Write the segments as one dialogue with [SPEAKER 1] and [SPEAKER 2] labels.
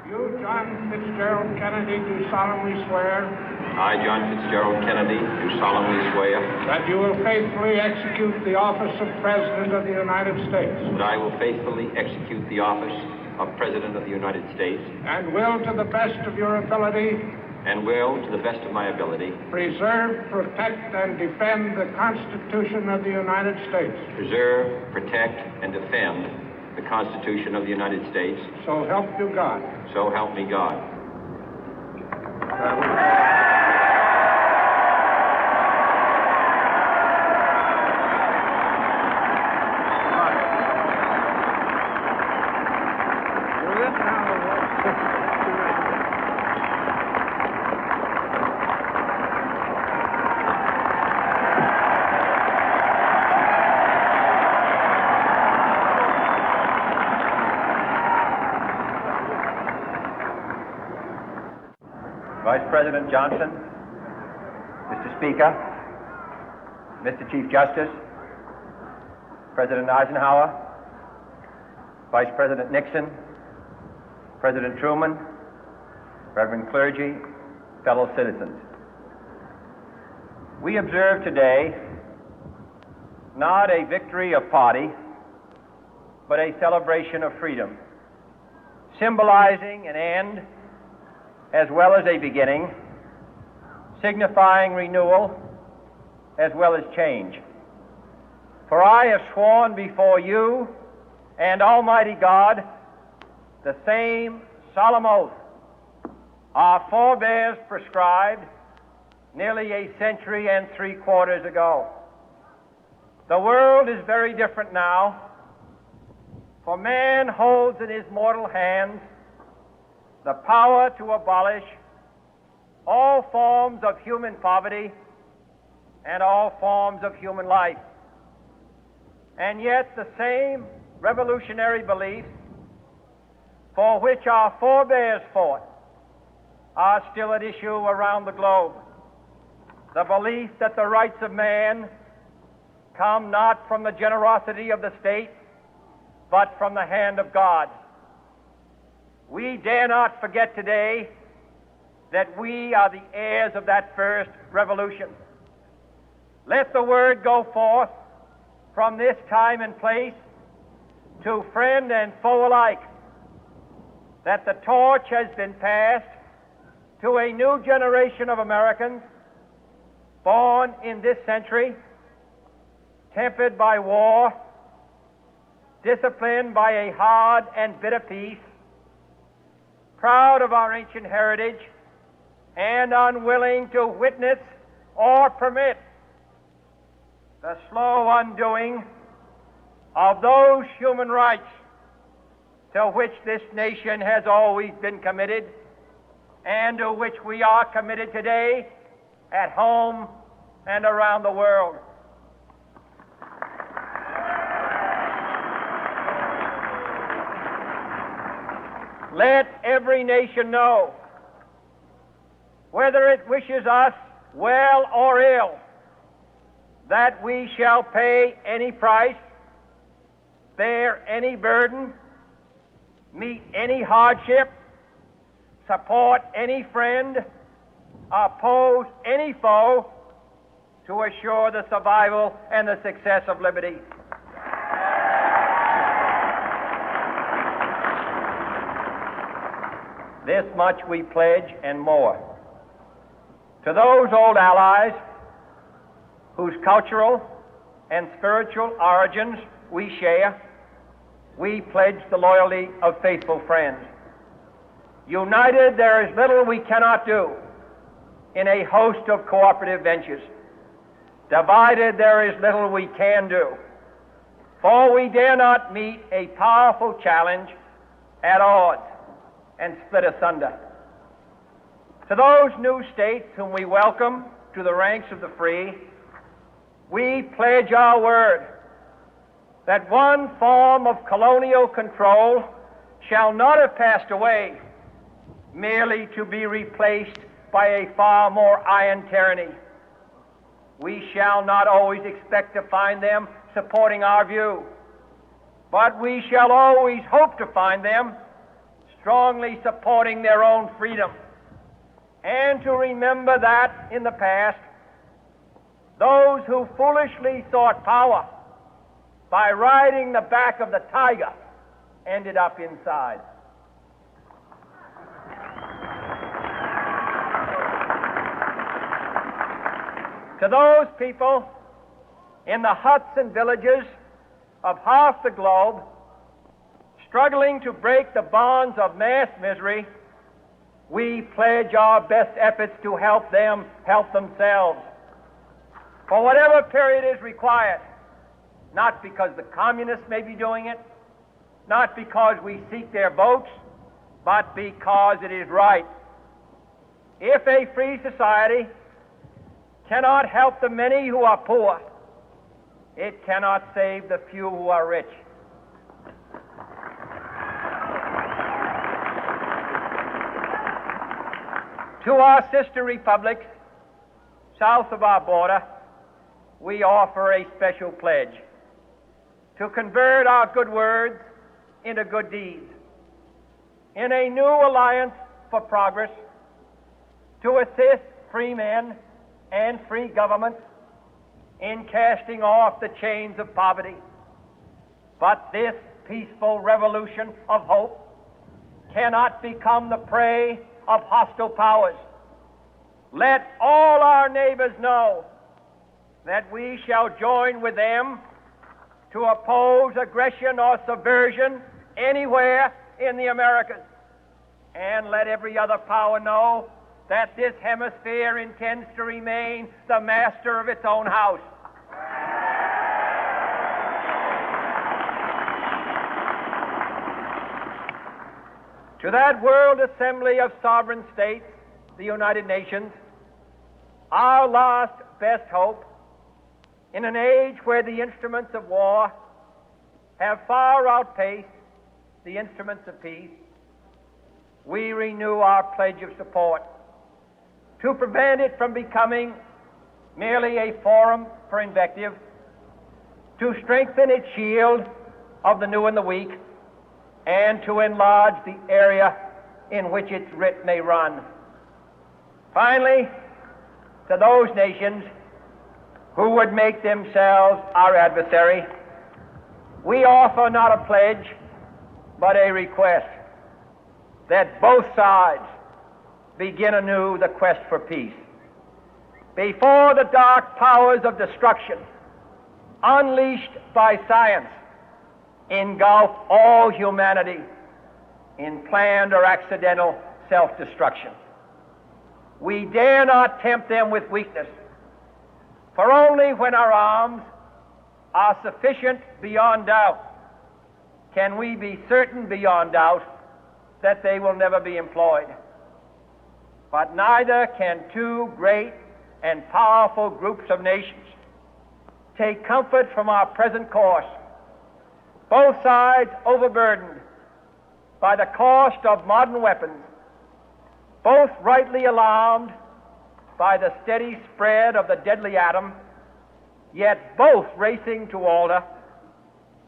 [SPEAKER 1] You, John Fitzgerald Kennedy, do solemnly swear
[SPEAKER 2] I, John Fitzgerald Kennedy, do solemnly swear
[SPEAKER 1] that you will faithfully execute the office of President of the United States
[SPEAKER 2] that I will faithfully execute the office of President of the United States
[SPEAKER 1] and will, to the best of your ability,
[SPEAKER 2] and will, to the best of my ability,
[SPEAKER 1] preserve, protect, and defend the Constitution of the United States.
[SPEAKER 2] preserve, protect, and defend the Constitution of the United States.
[SPEAKER 1] So help you God.
[SPEAKER 2] So help me God.
[SPEAKER 3] Vice President Johnson, Mr. Speaker, Mr. Chief Justice, President Eisenhower, Vice President Nixon, President Truman, Reverend clergy, fellow citizens. We observe today not a victory of party, but a celebration of freedom, symbolizing an end as well as a beginning, signifying renewal as well as change. For I have sworn before you and Almighty God the same solemn oath our forebears prescribed nearly a century and 3/4 ago. The world is very different now, for man holds in his mortal hands the power to abolish all forms of human poverty and all forms of human life. And yet the same revolutionary beliefs for which our forebears fought are still at issue around the globe. The belief that the rights of man come not from the generosity of the state, but from the hand of God. We dare not forget today that we are the heirs of that first revolution. Let the word go forth from this time and place to friend and foe alike that the torch has been passed to a new generation of Americans born in this century, tempered by war, disciplined by a hard and bitter peace, proud of our ancient heritage, and unwilling to witness or permit the slow undoing of those human rights to which this nation has always been committed and to which we are committed today at home and around the world. Let every nation know, whether it wishes us well or ill, that we shall pay any price, bear any burden, meet any hardship, support any friend, oppose any foe to assure the survival and the success of liberty. This much we pledge and more. To those old allies whose cultural and spiritual origins we share, we pledge the loyalty of faithful friends. United, there is little we cannot do in a host of cooperative ventures. Divided, there is little we can do, for we dare not meet a powerful challenge at odds and split asunder. To those new states whom we welcome to the ranks of the free, we pledge our word that one form of colonial control shall not have passed away, merely to be replaced by a far more iron tyranny. We shall not always expect to find them supporting our view, but we shall always hope to find them strongly supporting their own freedom, and to remember that in the past, those who foolishly sought power by riding the back of the tiger ended up inside. To those people in the huts and villages of half the globe struggling to break the bonds of mass misery, we pledge our best efforts to help them help themselves for whatever period is required, not because the communists may be doing it, not because we seek their votes, but because it is right. If a free society cannot help the many who are poor, it cannot save the few who are rich. To our sister republics south of our border, we offer a special pledge to convert our good words into good deeds, in a new alliance for progress, to assist free men and free governments in casting off the chains of poverty. But this peaceful revolution of hope cannot become the prey of hostile powers. Let all our neighbors know that we shall join with them to oppose aggression or subversion anywhere in the Americas. And let every other power know that this hemisphere intends to remain the master of its own house. To that World Assembly of Sovereign States, the United Nations, our last best hope, in an age where the instruments of war have far outpaced the instruments of peace, we renew our pledge of support to prevent it from becoming merely a forum for invective, to strengthen its shield of the new and the weak, and to enlarge the area in which its writ may run. Finally, to those nations who would make themselves our adversary, we offer not a pledge, but a request that both sides begin anew the quest for peace. Before the dark powers of destruction, unleashed by science, engulf all humanity in planned or accidental self-destruction, we dare not tempt them with weakness, for only when our arms are sufficient beyond doubt can we be certain beyond doubt that they will never be employed. But neither can two great and powerful groups of nations take comfort from our present course, both sides overburdened by the cost of modern weapons, both rightly alarmed by the steady spread of the deadly atom, yet both racing to alter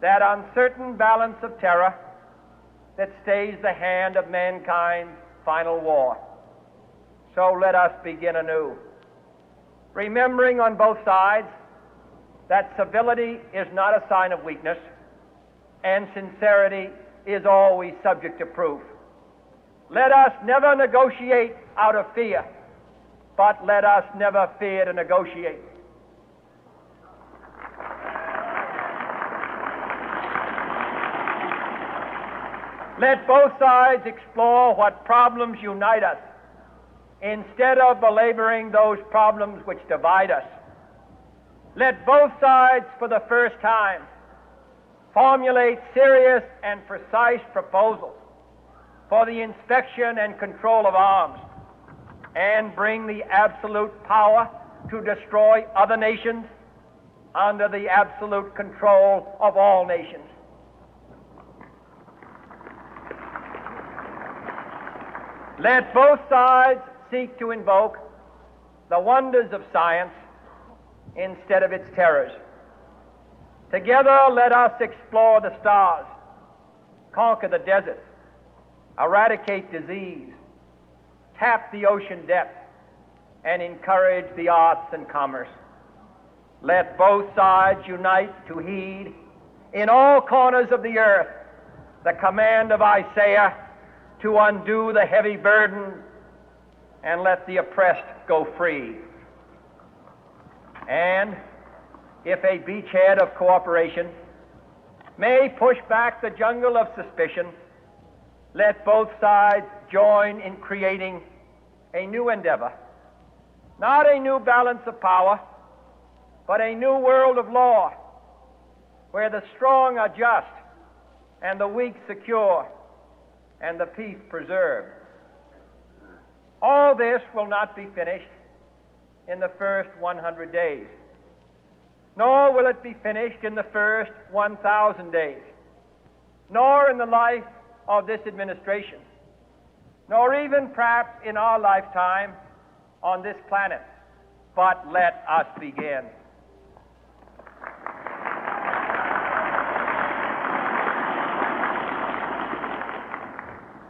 [SPEAKER 3] that uncertain balance of terror that stays the hand of mankind's final war. So let us begin anew, remembering on both sides that civility is not a sign of weakness, and sincerity is always subject to proof. Let us never negotiate out of fear, but let us never fear to negotiate. Let both sides explore what problems unite us, instead of belaboring those problems which divide us. Let both sides, for the first time, formulate serious and precise proposals for the inspection and control of arms, and bring the absolute power to destroy other nations under the absolute control of all nations. Let both sides seek to invoke the wonders of science instead of its terrors. Together, let us explore the stars, conquer the deserts, eradicate disease, tap the ocean depth, and encourage the arts and commerce. Let both sides unite to heed in all corners of the earth the command of Isaiah to undo the heavy burden and let the oppressed go free. And if a beachhead of cooperation may push back the jungle of suspicion, let both sides join in creating a new endeavor, not a new balance of power, but a new world of law, where the strong are just and the weak secure and the peace preserved. All this will not be finished in the first 100 days, nor will it be finished in the first 1,000 days, nor in the life of this administration, nor even perhaps in our lifetime on this planet. But let us begin.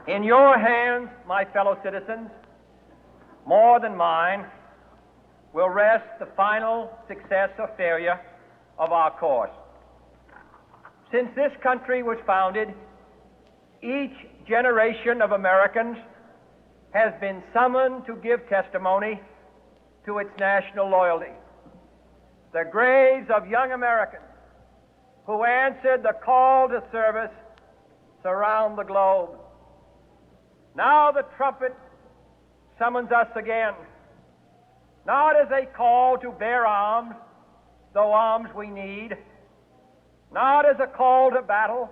[SPEAKER 3] In your hands, my fellow citizens, more than mine, will rest the final success or failure of our course. Since this country was founded, each generation of Americans has been summoned to give testimony to its national loyalty. The graves of young Americans who answered the call to service surround the globe. Now the trumpet summons us again, not as a call to bear arms, though arms we need, not as a call to battle,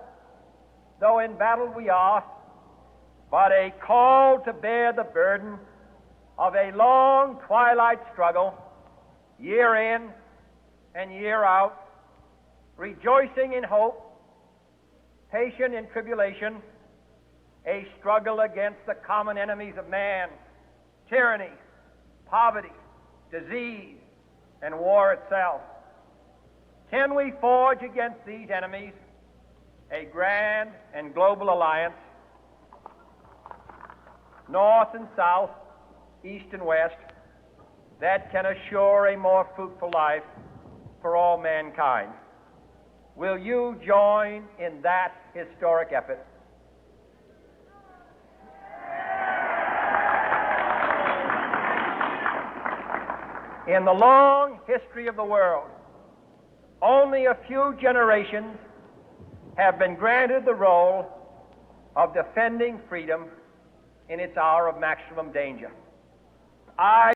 [SPEAKER 3] though in battle we are, but a call to bear the burden of a long twilight struggle, year in and year out, rejoicing in hope, patient in tribulation, a struggle against the common enemies of man, tyranny, poverty, disease, and war itself. Can we forge against these enemies a grand and global alliance, north and south, east and west, that can assure a more fruitful life for all mankind? Will you join in that historic effort? In the long history of the world, only a few generations have been granted the role of defending freedom in its hour of maximum danger. I